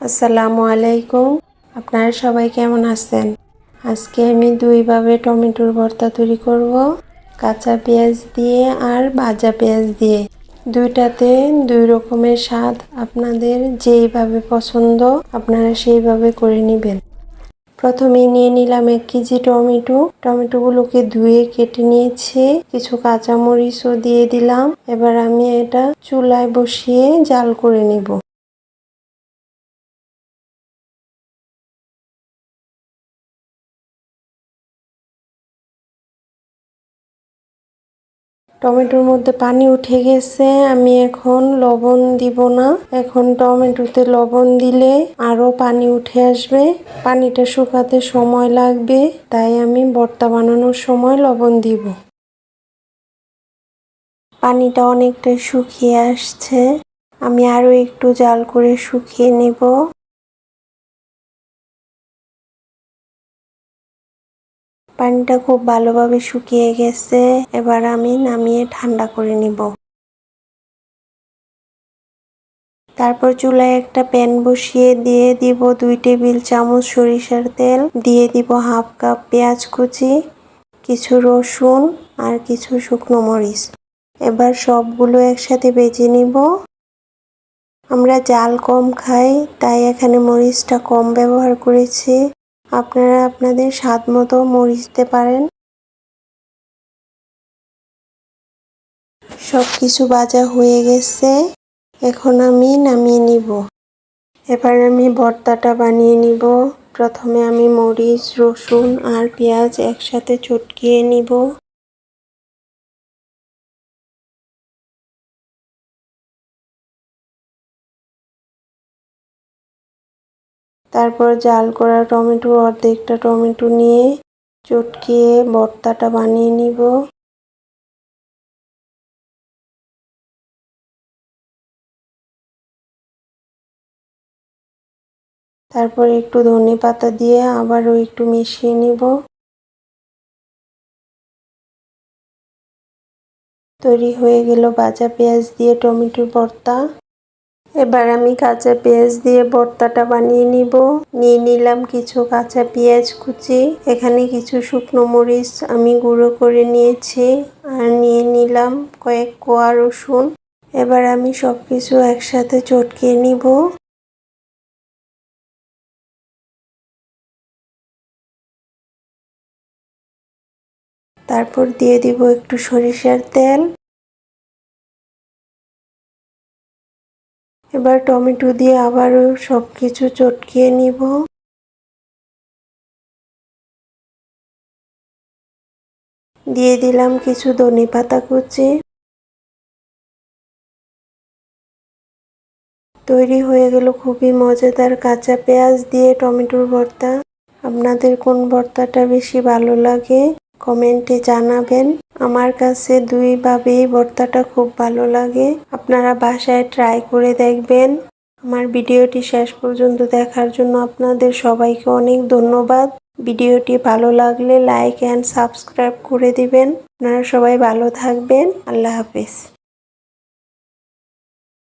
আসসালামু আলাইকুম। আপনারা সবাই কেমন আছেন? আজকে আমি দুইভাবে টমেটোর ভর্তা তৈরি করব, কাঁচা পেঁয়াজ দিয়ে আর ভাজা পেঁয়াজ দিয়ে। দুইটাতে দুই রকমের স্বাদ, আপনাদের যেইভাবে পছন্দ আপনারা সেইভাবে করে নেবেন। প্রথমে নিয়ে নিলাম 1 কেজি টমেটো। টমেটোগুলোকে ধুয়ে কেটে নিয়েছি, কিছু কাঁচামরিচও দিয়ে দিলাম। এবার আমি এটা চুলায় বসিয়ে জাল করে নেব। টমেটোর মধ্যে পানি উঠে গেছে, আমি এখন লবণ দিব না। এখন টমেটোতে লবণ দিলে আরো পানি উঠে আসবে, পানিটা শুকাতে সময় লাগবে, তাই আমি ভর্তা বানানোর সময় লবণ দিব। পানিটা অনেকটাই শুকিয়ে আসছে, আমি আরো একটু জাল করে শুকিয়ে নেব। পানিটা খুব ভালোভাবে শুকিয়ে গেছে, এবার আমি নামিয়ে ঠান্ডা করে নিব। তারপর চুলায় একটা প্যান বসিয়ে দিয়ে দিব 2 টেবিল চামচ সরিষার তেল, দিয়ে দিব হাফ কাপ পেঁয়াজ কুচি, কিছু রসুন আর কিছু শুকনো মরিচ। এবার সবগুলো একসাথে ভেজে নিব। আমরা ঝাল কম খাই, তাই এখানে মরিচটা কম ব্যবহার করেছি। আপনারা আপনাদের স্বাদ মতো মরিচ দিতে পারেন। সব কিছু ভাজা হয়ে গেছে, এখন আমি নামিয়ে নিব। এবার আমি ভর্তাটা বানিয়ে নিব। প্রথমে আমি মরিচ, রসুন আর পেঁয়াজ একসাথে চটকিয়ে নিব। তারপর জাল করা টমেটো, অর্ধেকটা টমেটো নিয়ে চটকিয়ে ভর্তাটা বানিয়ে নিব। তারপর একটু ধনেপাতা দিয়ে আবারও একটু মিশিয়ে নিব। তৈরি হয়ে গেল ভাজা পেঁয়াজ দিয়ে টমেটোর ভর্তা। এবার আমি কাঁচা পেঁয়াজ দিয়ে ভর্তাটা বানিয়ে নিব। নিয়ে নিলাম কিছু কাঁচা পেঁয়াজ কুচি, এখানে কিছু শুকনো মরিচ আমি গুঁড়ো করে নিয়েছি, আর নিয়ে নিলাম কয়েক কোয়া রসুন। এবার আমি সবকিছু একসাথে চটকিয়ে নিব। তারপর দিয়ে দিব একটু সরিষার তেল। এবার টমেটো দিয়ে আবারও সবকিছু চটকিয়ে নিব। দিয়ে দিলাম কিছু ধনেপাতা কুচি। তৈরি হয়ে গেল খুবই মজাদার কাঁচা পেঁয়াজ দিয়ে টমেটোর ভর্তা। আপনাদের কোন ভর্তাটা বেশি ভালো লাগে কমেন্টে জানাবেন। আমার কাছে দুইভাবেই ভর্তাটা খুব ভালো লাগে, আপনারা বাসায় ট্রাই করে দেখবেন। আমার ভিডিওটি শেষ পর্যন্ত দেখার জন্য আপনাদের সবাইকে অনেক ধন্যবাদ। ভিডিওটি ভালো লাগলে লাইক অ্যান্ড সাবস্ক্রাইব করে দিবেন। আপনারা সবাই ভালো থাকবেন। আল্লাহ হাফেজ।